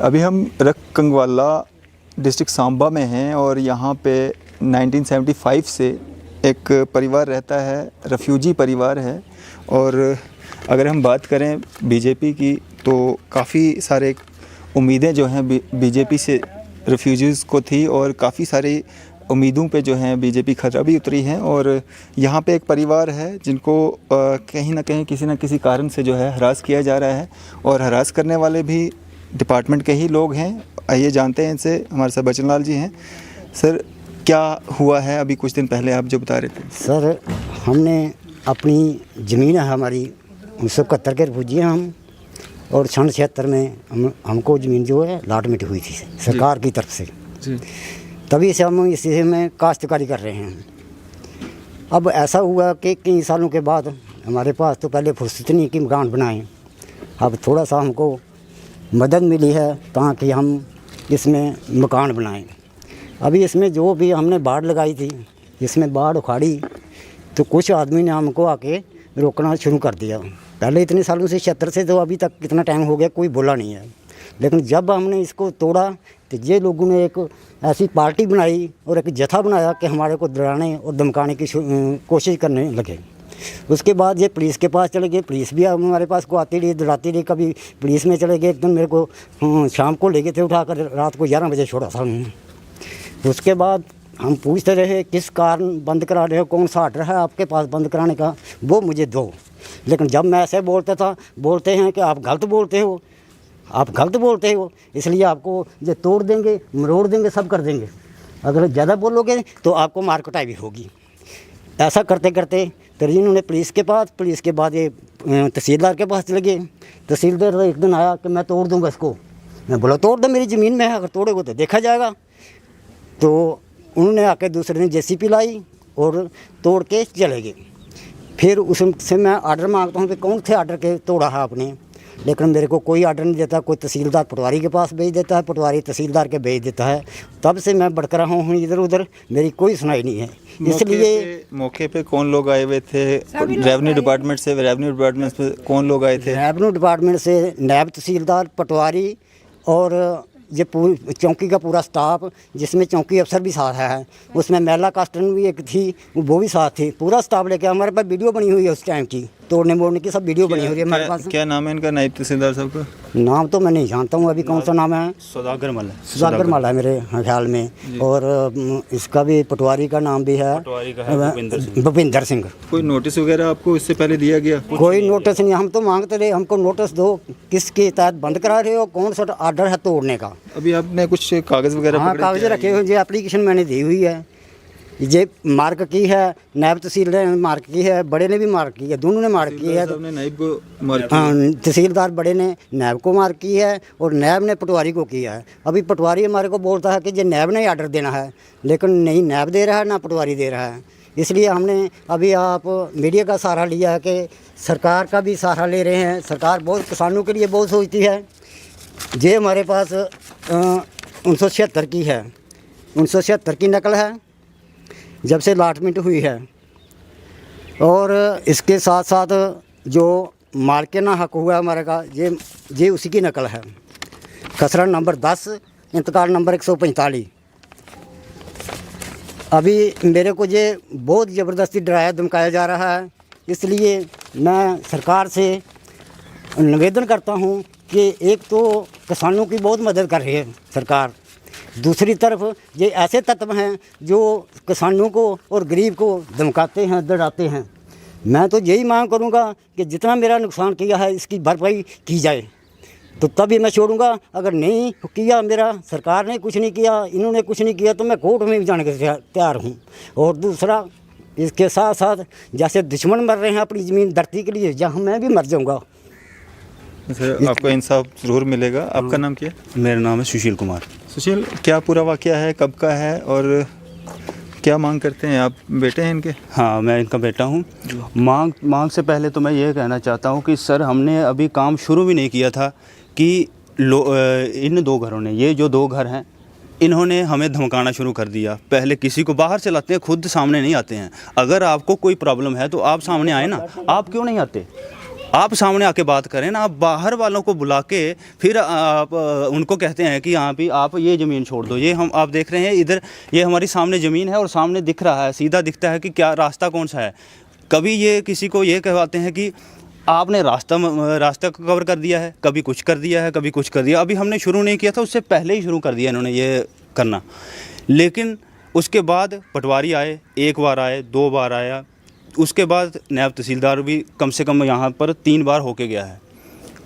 अभी हम रक कंगवाला डिस्ट्रिक्ट सांबा में हैं और यहाँ पे 1975 से एक परिवार रहता है, रेफ्यूजी परिवार है। और अगर हम बात करें बीजेपी की तो काफ़ी सारे उम्मीदें जो हैं बीजेपी से रेफ्यूजीज़ को थी और काफ़ी सारी उम्मीदों पे जो हैं बीजेपी खरा भी उतरी हैं। और यहाँ पे एक परिवार है जिनको कहीं ना कहीं किसी न किसी कारण से जो है हरास किया जा रहा है और हरास करने वाले भी डिपार्टमेंट के ही लोग हैं। आइए जानते हैं इनसे। हमारे साथ बचन लाल जी हैं। सर, क्या हुआ है? अभी कुछ दिन पहले आप जो बता रहे थे। सर, हमने अपनी ज़मीन है हमारी 1971 के रेफ्यूजी हैं हम, और 1976 में हमको ज़मीन जो है लाटमेंट हुई थी सरकार की तरफ से जी। तभी से हम इसी में काश्तकारी कर रहे हैं। अब ऐसा हुआ कि कई सालों के बाद हमारे पास तो पहले फुर्सत नहीं कि मकान बनाएं। अब थोड़ा सा हमको मदद मिली है ताकि हम इसमें मकान बनाएं। अभी इसमें जो भी हमने बाड़ लगाई थी, इसमें बाड़ उखाड़ी तो कुछ आदमी ने हमको आके रोकना शुरू कर दिया। पहले इतने सालों से 76 से तो अभी तक कितना टाइम हो गया कोई बोला नहीं है, लेकिन जब हमने इसको तोड़ा तो ये लोगों ने एक ऐसी पार्टी बनाई और एक जत्था बनाया कि हमारे को डराने और धमकाने की कोशिश करने लगे। उसके बाद ये पुलिस के पास चले गए। पुलिस भी हमारे पास को आती रही, डराती रही। कभी पुलिस में चले गए, एक दिन मेरे को शाम को ले गए थे उठाकर, रात को 11 बजे छोड़ा था उन्होंने। उसके बाद हम पूछते रहे किस कारण बंद करा रहे हो, कौन सा आर्डर है आपके पास बंद कराने का, वो मुझे दो। लेकिन जब मैं ऐसे बोलता था, बोलते हैं कि आप गलत बोलते हो, आप गलत बोलते हो, इसलिए आपको ये तोड़ देंगे, मरोड़ देंगे, सब कर देंगे। अगर ज़्यादा बोलोगे तो आपको मार कुटाई भी होगी। ऐसा करते करते फिर इन्होंने पुलिस के बाद ये तहसीलदार के पास चले गए। तहसीलदार एक दिन आया कि मैं तोड़ दूँगा इसको। मैं बोला तोड़ दो, मेरी ज़मीन में है, अगर तोड़ोगे तो देखा जाएगा। तो उन्होंने आके दूसरे दिन JCP लाई और तोड़ के चले गए। फिर उससे मैं आर्डर मांगता हूँ कि कौन थे आर्डर के तोड़ा है आपने, लेकिन मेरे को कोई आर्डर नहीं देता। कोई तहसीलदार पटवारी के पास भेज देता है, पटवारी तहसीलदार के भेज देता है। तब से मैं भटक रहा हूँ इधर उधर, मेरी कोई सुनाई नहीं है। इसलिए मौके पे कौन लोग आए हुए थे? रेवेन्यू डिपार्टमेंट से कौन लोग आए थे? रेवेन्यू डिपार्टमेंट से नायब तहसीलदार, पटवारी और ये पूरी चौकी का पूरा स्टाफ, जिसमें चौकी अफसर भी साथ है। उसमें महिला कास्टन भी एक थी, वो भी साथ थी। पूरा स्टाफ लेके हमारे पास वीडियो बनी हुई है उस टाइम की, तोड़ने मोड़ने की सब वीडियो बनी हुई है हमारे पास। क्या नाम है इनका, नायब तहसीलदार साहब का? नाम तो मैं नहीं जानता हूँ अभी कौन सा नाम है। सौदागर माला है मेरे ख्याल में। और इसका भी पटवारी का नाम भी है भूपिंदर सिंह। कोई नोटिस वगैरह आपको इससे पहले दिया गया? कोई नोटिस नहीं। हम तो मांगते रहे हमको नोटिस दो, किसके तहत बंद करा रहे हो, कौन सा आर्डर है तोड़ने का। अभी आपने कुछ कागज़ वगैरह? हाँ, कागज़ रखे हुए। ये एप्लीकेशन मैंने दी हुई है, ये मार्क की है, नायब तहसीलदार ने मार्क की है, बड़े ने भी मार्क की है, दोनों ने मार्क की है। नायब को मार्क की है। तहसीलदार बड़े ने नायब को मार्क की है और नायब ने पटवारी को किया है। अभी पटवारी हमारे को बोलता है कि ये नायब ने आर्डर देना है, लेकिन नहीं नायब दे रहा है ना पटवारी दे रहा है। इसलिए हमने अभी आप मीडिया का सहारा लिया है कि सरकार का भी सहारा ले रहे हैं। सरकार बहुत किसानों के लिए बहुत सोचती है। ये हमारे पास 1976 की है, 1976 की नकल है जब से लाटमेंट हुई है। और इसके साथ साथ जो मालकाना हक हुआ हमारे का, ये उसी की नकल है। खसरा नंबर 10, इंतकाल नंबर 145। अभी मेरे को ये बहुत ज़बरदस्ती डराया धमकाया जा रहा है। इसलिए मैं सरकार से निवेदन करता हूँ कि एक तो किसानों की बहुत मदद कर रही है सरकार, दूसरी तरफ ये ऐसे तत्व हैं जो किसानों को और गरीब को धमकाते हैं, डराते हैं। मैं तो यही मांग करूंगा कि जितना मेरा नुकसान किया है इसकी भरपाई की जाए, तो तभी मैं छोड़ूंगा। अगर नहीं किया, मेरा सरकार ने कुछ नहीं किया, इन्होंने कुछ नहीं किया, तो मैं कोर्ट में भी जाने के तैयार हूँ। और दूसरा, इसके साथ साथ जैसे दुश्मन मर रहे हैं अपनी ज़मीन धरती के लिए, जहाँ मैं भी मर जाऊँगा। आपको इंसाफ ज़रूर मिलेगा। आपका नाम क्या है? मेरा नाम है सुशील कुमार। सुशील, क्या पूरा वाक़या है, कब का है और क्या मांग करते हैं आप? बेटे हैं इनके? हाँ, मैं इनका बेटा हूँ। मांग से पहले तो मैं ये कहना चाहता हूँ कि सर, हमने अभी काम शुरू भी नहीं किया था कि इन दो घरों ने, ये जो 2 घर हैं, इन्होंने हमें धमकाना शुरू कर दिया। पहले किसी को बाहर से लाते हैं, खुद सामने नहीं आते हैं। अगर आपको कोई प्रॉब्लम है तो आप सामने आए ना, आप क्यों नहीं आते? आप सामने आके बात करें ना, आप बाहर वालों को बुला के फिर आप उनको कहते हैं कि यहाँ पे आप ये ज़मीन छोड़ दो। ये हम आप देख रहे हैं इधर, ये हमारी सामने ज़मीन है और सामने दिख रहा है, सीधा दिखता है कि क्या रास्ता कौन सा है। कभी ये किसी को ये कहवाते हैं कि आपने रास्ता कवर कर दिया है, कभी कुछ कर दिया है, कभी कुछ कर दिया। अभी हमने शुरू नहीं किया था, उससे पहले ही शुरू कर दिया इन्होंने ये करना। लेकिन उसके बाद पटवारी आए, एक बार आए, 2 बार आया, उसके बाद नायब तहसीलदार भी कम से कम यहाँ पर 3 बार होके गया है,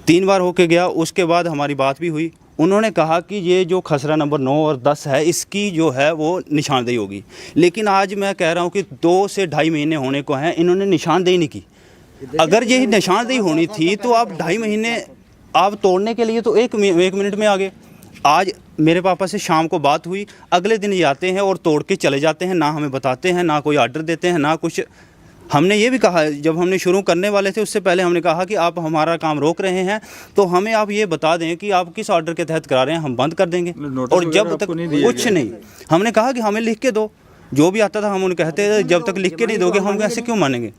3 बार होके गया। उसके बाद हमारी बात भी हुई, उन्होंने कहा कि ये जो खसरा नंबर 9 और 10 है, इसकी जो है वो निशानदेही होगी। लेकिन आज मैं कह रहा हूँ कि 2 से ढाई महीने होने को हैं, इन्होंने निशानदेही नहीं की। अगर यही निशानदेही होनी थी तो आप 2.5 महीने आप तोड़ने के लिए तो एक मिनट में आ गए। आज मेरे पापा से शाम को बात हुई, अगले दिन ये आते हैं और तोड़ के चले जाते हैं, ना हमें बताते हैं, ना कोई आर्डर देते हैं, ना कुछ। हमने ये भी कहा, जब हमने शुरू करने वाले थे उससे पहले हमने कहा कि आप हमारा काम रोक रहे हैं तो हमें आप ये बता दें कि आप किस ऑर्डर के तहत करा रहे हैं, हम बंद कर देंगे। और जब तक कुछ नहीं, हमने कहा कि हमें लिख के दो। जो भी आता था हम उन्हें कहते थे जब तक लिख के नहीं दोगे हम ऐसे क्यों मानेंगे।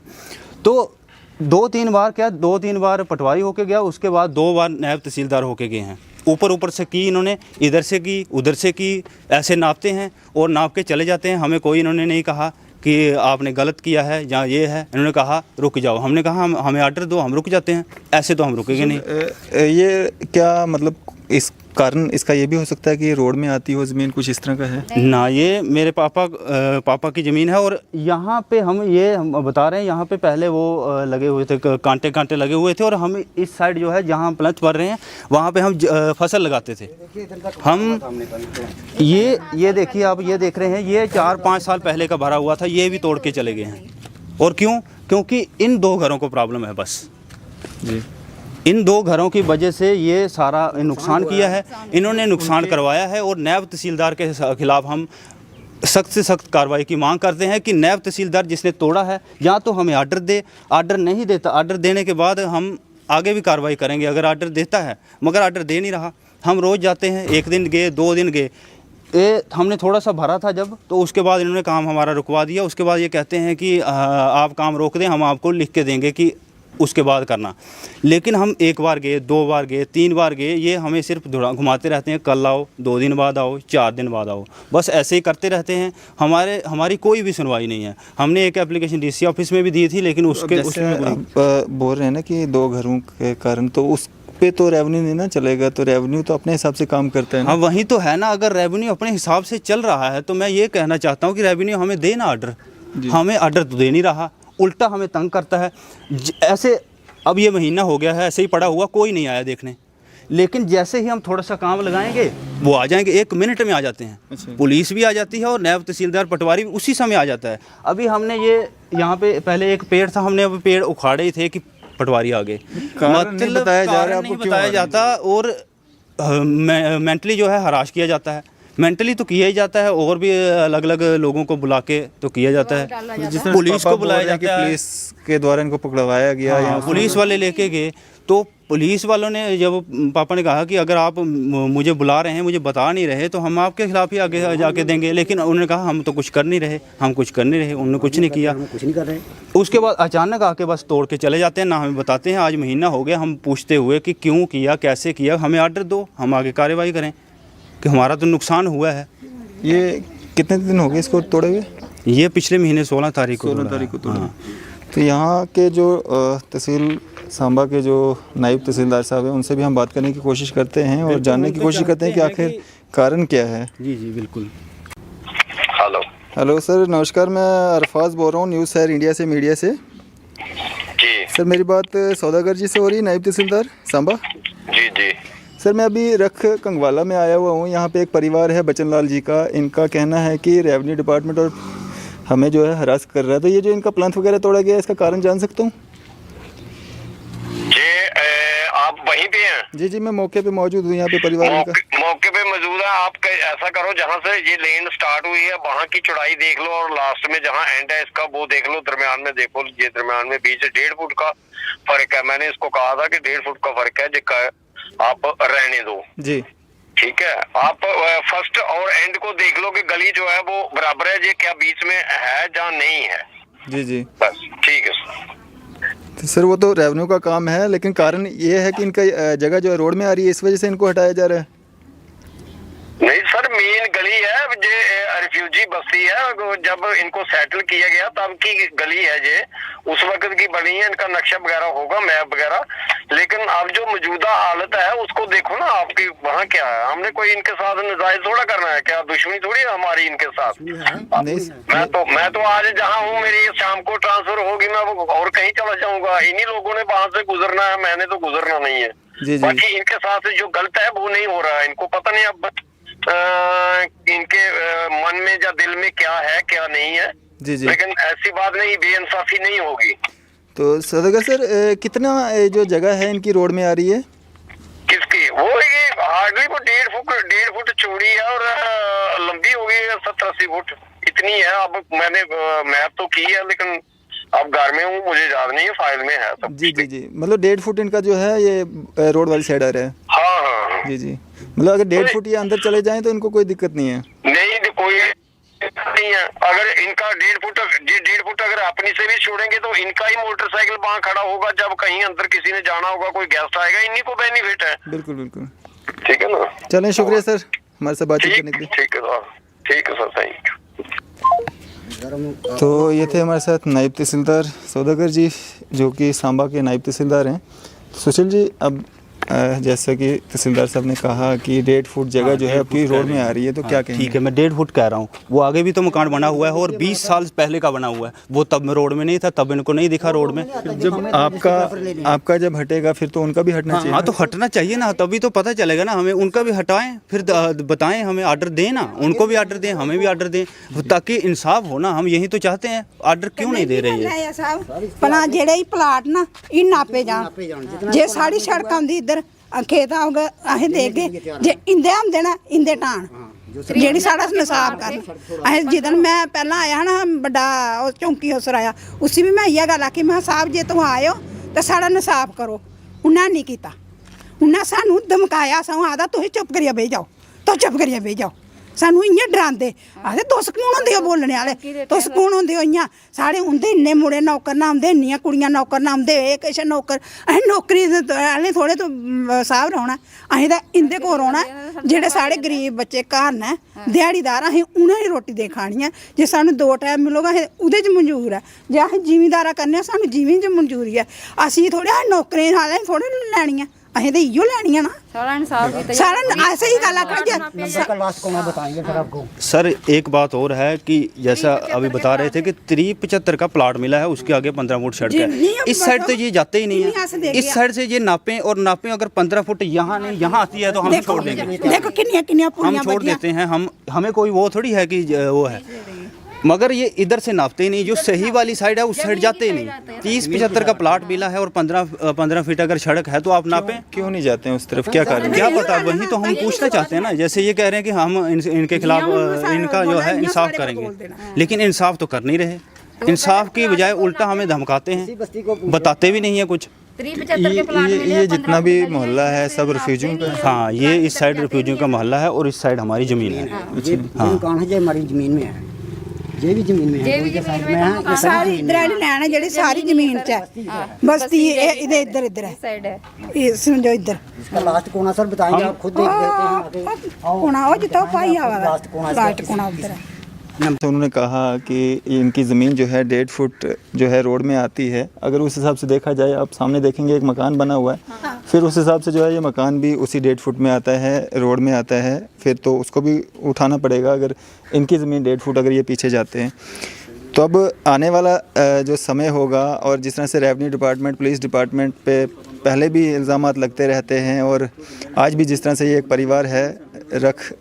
तो 2-3 बार क्या, 2-3 बार पटवारी होके गया, उसके बाद 2 बार नायब तहसीलदार होके गए हैं। ऊपर से की इन्होंने, इधर से की, उधर से की, ऐसे नापते हैं और नाप के चले जाते हैं। हमें कोई इन्होंने नहीं कहा कि आपने गलत किया है या ये है। इन्होंने कहा रुक जाओ, हमने कहा हमें आर्डर दो, हम रुक जाते हैं। ऐसे तो हम रुकेंगे नहीं। ये क्या मतलब इस कारण इसका ये भी हो सकता है कि रोड में आती हो ज़मीन, कुछ इस तरह का है ना। ये मेरे पापा की ज़मीन है और यहाँ पे हम बता रहे हैं, यहाँ पे पहले वो लगे हुए थे, कांटे लगे हुए थे और हम इस साइड जो है जहाँ प्लंथ भर रहे हैं वहाँ पे हम फसल लगाते थे। हम ये देखिए, आप ये देख रहे हैं, ये 4-5 साल पहले का भरा हुआ था, ये भी तोड़ के चले गए हैं। और क्यों? क्योंकि इन 2 घरों को प्रॉब्लम है बस जी। इन 2 घरों की वजह से ये सारा नुकसान किया है, इन्होंने नुकसान करवाया है। और नायब तहसीलदार के खिलाफ हम सख्त से सख्त कार्रवाई की मांग करते हैं कि नायब तहसीलदार जिसने तोड़ा है या तो हमें आर्डर दे, आर्डर नहीं देता, आर्डर देने के बाद हम आगे भी कार्रवाई करेंगे। अगर आर्डर देता है, मगर आर्डर दे नहीं रहा, हम रोज़ जाते हैं, 1 दिन गए, 2 दिन गए। हमने थोड़ा सा भरा था जब, तो उसके बाद इन्होंने काम हमारा रुकवा दिया। उसके बाद ये कहते हैं कि आप काम रोक दें, हम आपको लिख के देंगे कि उसके बाद करना। लेकिन हम 1 बार गए, 2 बार गए, 3 बार गए, ये हमें सिर्फ घुमाते रहते हैं। कल आओ, 2 दिन बाद आओ, 4 दिन बाद आओ, बस ऐसे ही करते रहते हैं। हमारी कोई भी सुनवाई नहीं है। हमने एक एप्लीकेशन डीसी ऑफिस में भी दी थी, लेकिन उसमें आप बोल रहे हैं ना कि 2 घरों के कारण, तो उस पे तो रेवेन्यू नहीं ना चलेगा, तो रेवेन्यू तो अपने हिसाब से काम करता है ना। हाँ, वही तो है ना। अगर रेवेन्यू अपने हिसाब से चल रहा है तो मैं ये कहना चाहता हूँ कि रेवेन्यू हमें दे ना आर्डर। हमें आर्डर तो दे नहीं रहा, उल्टा हमें तंग करता है। ऐसे अब ये महीना हो गया है, ऐसे ही पड़ा हुआ, कोई नहीं आया देखने। लेकिन जैसे ही हम थोड़ा सा काम लगाएंगे वो आ जाएंगे, 1 मिनट में आ जाते हैं। अच्छा। पुलिस भी आ जाती है और नायब तहसीलदार पटवारी भी उसी समय आ जाता है। अभी हमने ये यहाँ पे पहले एक पेड़ था, हमने अभी पेड़ उखाड़े ही थे कि पटवारी आ गए। मतलब बताया जा रहा है, नहीं बताया जाता। और मेंटली जो है हराश किया जाता है। मेंटली तो किया ही जाता है, और भी अलग अलग लोगों को बुला के तो किया जाता है। पुलिस को बुलाया जाता है, पुलिस के द्वारा इनको पकड़वाया गया। हाँ, पुलिस वाले लेके गए। तो पुलिस वालों ने, जब पापा ने कहा कि अगर आप मुझे बुला रहे हैं, मुझे बता नहीं रहे, तो हम आपके खिलाफ ही आगे जाके देंगे। लेकिन उन्होंने कहा हम तो कुछ कर नहीं रहे, हम कुछ कर नहीं रहे, उन्होंने कुछ नहीं किया, कुछ नहीं कर रहे। उसके बाद अचानक आके बस तोड़ के चले जाते हैं, ना हमें बताते हैं। आज महीना हो गया हम पूछते हुए कि क्यों किया, कैसे किया, हमें आर्डर दो, हम आगे कार्रवाई करें, कि हमारा तो नुकसान हुआ है। ये कितने दिन हो गए इसको तोड़े हुए? ये पिछले महीने 16 तारीख को तोड़ा। हाँ। तो यहाँ के जो तहसील सांबा के जो नायब तहसीलदार साहब हैं, उनसे भी हम बात करने की कोशिश करते हैं और जानने की कोशिश करते हैं कि आखिर कारण क्या है। जी जी बिल्कुल। हेलो सर, नमस्कार। मैं अरफाज बोल रहा हूँ, न्यूज़ शहर इंडिया से, मीडिया से। जी सर, मेरी बात सौदागर जी से हो रही है, नायब तहसीलदार सांबा? जी जी सर, मैं अभी रख कंगवाला में आया हुआ हूँ। यहाँ पे एक परिवार है बचन लाल जी का। इनका कहना है कि रेवेन्यू डिपार्टमेंट और हमें जो है हरास कर रहा है। तो ये जो इनका प्लांट वगैरह तोड़ा गया है, इसका कारण जान सकता हूँ? आप वहीं पे हैं? जी जी, मैं मौके पे मौजूद हूँ। यहाँ पे परिवार मौके पे मौजूद है। आप ऐसा करो, जहाँ से ये लेन स्टार्ट हुई है वहाँ की चौड़ाई देख लो, और लास्ट में जहाँ एंड है इसका वो देख लो। दरमियान में देखो, ये दरमियान में बीच 1.5 फुट का फर्क है। मैंने इसको कहा था कि 1.5 फुट का फर्क है, जिसका आप रहने दो जी। ठीक है, आप फर्स्ट और एंड को देख लो कि गली जो है वो बराबर है, ये क्या बीच में है या नहीं है। जी जी, बस ठीक है। तो सर वो तो रेवेन्यू का काम है, लेकिन कारण ये है कि इनका जगह जो है रोड में आ रही है, इस वजह से इनको हटाया जा रहा है। नहीं सर, मेन गली है जे रिफ्यूजी बस्ती है, जब इनको सेटल किया गया तब की गली है जे, उस वक्त की बनी है, इनका नक्शा वगैरह होगा, मैप वगैरह। लेकिन अब जो मौजूदा हालत है उसको देखो ना आपकी, वहाँ क्या है। हमने कोई इनके साथ नजायज थोड़ा करना है, क्या दुश्मनी थोड़ी है हमारी इनके साथ। मैं तो आज जहाँ हूँ, मेरी शाम को ट्रांसफर होगी, मैं और कहीं चला जाऊंगा। इन्हीं लोगों ने वहां से गुजरना है, मैंने तो गुजरना नहीं है। बाकी इनके साथ जो गलत है वो नहीं हो रहा है। इनको पता नहीं अब इनके मन में या दिल में क्या है क्या नहीं है। जी। लेकिन ऐसी बात नहीं, बेइंसाफी नहीं होगी। तो सौदागर सर कितना जो जगह है इनकी रोड में आ रही है? किसकी? वो ये हार्डली वो 1.5 फुट चौड़ी है और लंबी होगी 70-80 फुट, इतनी है। अब मैंने मैप तो की है, लेकिन अब घर में हूँ, मुझे याद नहीं है, फाइल में है सब। जी। मतलब 1.5 फुट इनका जो है ये रोड वाली साइड आ रहा है। हाँ। जी। मतलब अगर 1.5 फुट ये अंदर चले जाएं तो इनको कोई दिक्कत नहीं है? नहीं, कोई नहीं है। अगर इनका 1.5 फुट अगर अपनी से भी छोड़ेंगे तो इनका ही मोटरसाइकिल वहाँ खड़ा होगा। जब कहीं अंदर किसी ने जाना होगा, कोई गेस्ट आएगा, इन्हीं को बेनिफिट है। बिल्कुल। ठीक है ना? चलें, शुक्रिया सर हमारे साथ बातचीत करने के लिए। ठीक है सर, थैंक यू। तो ये थे हमारे साथ नायब तहसीलदार सौदागर जी, जो कि सांबा के नायब तहसीलदार हैं। सुशील जी, अब जैसा कि तहसीलदार साहब ने कहा कि 1.5 फुट जगह जो है आपकी रोड में आ रही है, तो क्या कहेंगे? ठीक है, मैं 1.5 फुट कह रहा हूँ। वो आगे भी तो मकान बना हुआ है और 20 साल पहले का बना हुआ है। वो तब रोड में नहीं था, तब इनको नहीं दिखा रोड में। जब आपका जब हटेगा फिर तो उनका भी हटना चाहिए। हाँ, तो हटना चाहिए ना, तभी तो पता चलेगा ना हमें। उनका भी हटाएं, फिर बताएं, हमें आर्डर दें ना, उनको भी आर्डर दें, हमें भी आर्डर दें, ताकि इंसाफ हो ना। हम यही तो चाहते हैं। आर्डर क्यों नहीं दे रहे हैं? भला जेड़े प्लाट ना इन नापे जान, जे साड़ी सड़क आंदी इधर खेत आऊगा असें देगे, जे इंदे आंदे ना इंदे टाण जेड़ी साड़ा नसाब कर। असें जिदन मैं पहला आया ना बड़ा चौंकी उसर आया, उसी भी मैं इयै गल आखी, मैं साहब जे तुम आयो तो साड़ा नसाब करो। उन्हें नहीं कीता, उन्हें सानू धमकाया, सानू आदा तुसीं चुप करियै बेही जाओ, तुस चुप करियै बेही जाओ। सानू इ'यां डरांदे, आखदे तुस कौन होंदे हो बोलने आह्ले, तुस कौन होंदे हो इ'यां। साढ़े उं'दे इन्ने मुड़े नौकर ना औंदे, इन्नियां कुड़ियां नौकर ना औंदे, एह् किश नौकर। असें नौकरी आह्ले थोड़े तो साहब रौह्ना, असें तां इं'दे कोल रौह्ना। जेह्ड़े साढ़े गरीब बच्चे घर न दिहाड़ीदार, असें उ'नें गी रोटी दे खानी ऐ। जे सानू 2 टाइम मिलोगा असें ओह्दे च मंजूर ऐ। जे असें जिमींदारा करने सानू जिमीं च मंजूरी ऐ। असीं थोड़े नौकरें आह्ले थोड़े लैनी ऐ, असें तो इयो लैनी है ना। सारा ऐसे ही गल आपको। सर एक बात और है कि जैसा अभी बता रहे थे कि 73 का प्लाट मिला है, उसके आगे 15 फुट सड़क है। इस साइड से ये जाते ही नहीं है, इस साइड से ये नापें और नापें अगर 15 फुट यहाँ नहीं यहाँ आती है तो हम छोड़ देंगे। देखो कितनी हम छोड़ देते हैं। हमें कोई वो थोड़ी है कि वो है, मगर ये इधर से नापते ही नहीं। जो सही वाली साइड है उस साइड जाते ही नहीं। 30-75 का प्लाट मिला है और 15 फीट अगर सड़क है तो आप नापें। क्यों नहीं जाते हैं उस तरफ, क्या कारण? क्या पता, वही तो हम पूछना चाहते हैं ना। जैसे ये कह रहे हैं कि हम इनके खिलाफ इनका जो है इंसाफ करेंगे, लेकिन इंसाफ तो कर नहीं रहे। इंसाफ की बजाय उल्टा हमें धमकाते हैं, बताते भी नहीं है कुछ। ये जितना भी मोहल्ला है सब रिफ्यूजियों का है। हाँ, ये इस साइड रिफ्यूजियों का मोहल्ला है और इस साइड हमारी ज़मीन है। हाँ, कौन है जो हमारी ज़मीन में है, ये भी ज़मीन में है, सारी दराड़ी लैन है जेड़ी सारी ज़मीन च है। बस्ती इधर है, ये समझो इधर। इसका लास्ट कोना सर बताएंगे, आप खुद देख लेते हैं। कोना वो जितना पाई आवा लास्ट कोना उधर है। तो उन्होंने कहा कि इनकी ज़मीन जो है 1.5 फुट जो है रोड में आती है। अगर उस हिसाब से देखा जाए, आप सामने देखेंगे एक मकान बना हुआ है, फिर उस हिसाब से जो है ये मकान भी उसी 1.5 फुट में आता है, रोड में आता है, फिर तो उसको भी उठाना पड़ेगा अगर इनकी ज़मीन 1.5 फुट अगर ये पीछे जाते हैं। तो अब आने वाला जो समय होगा, और जिस तरह से रेवेन्यू डिपार्टमेंट, पुलिस डिपार्टमेंट पे पहले भी इल्ज़ामात लगते रहते हैं, और आज भी जिस तरह से ये एक परिवार है रख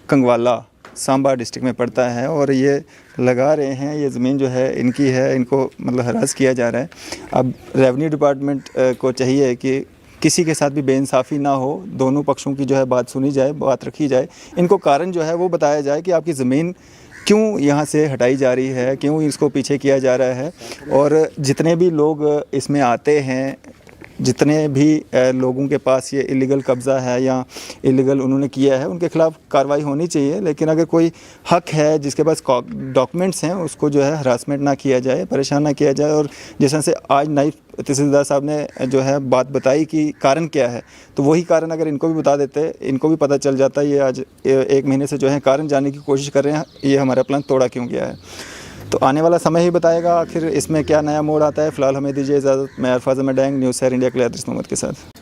कंगवाला सांबा डिस्ट्रिक्ट में पड़ता है, और ये लगा रहे हैं ये ज़मीन जो है इनकी है, इनको मतलब हरास किया जा रहा है। अब रेवेन्यू डिपार्टमेंट को चाहिए कि किसी के साथ भी बेइंसाफ़ी ना हो, दोनों पक्षों की जो है बात सुनी जाए, बात रखी जाए, इनको कारण जो है वो बताया जाए कि आपकी ज़मीन क्यों यहाँ से हटाई जा रही है, क्यों इसको पीछे किया जा रहा है। और जितने भी लोग इसमें आते हैं जितने भी लोगों के पास ये इलीगल कब्ज़ा है या इलीगल उन्होंने किया है उनके खिलाफ कार्रवाई होनी चाहिए। लेकिन अगर कोई हक है जिसके पास डॉक्यूमेंट्स हैं उसको जो है हरासमेंट ना किया जाए, परेशान ना किया जाए। और जिस तरह से आज नायब तहसीलदार साहब ने जो है बात बताई कि कारण क्या है, तो वही कारण अगर इनको भी बता देते, इनको भी पता चल जाता ये आज 1 महीने से जो है कारण जानने की कोशिश कर रहे हैं ये हमारा प्लान तोड़ा क्यों गया है। तो आने वाला समय ही बताएगा आखिर इसमें क्या नया मोड़ आता है। फ़िलहाल हमें दीजिए इजाज़त। मैं अरफाज़ अहमद डैंग, न्यूज़ शहर इंडिया के लिए आदिश मोहम्मद के साथ।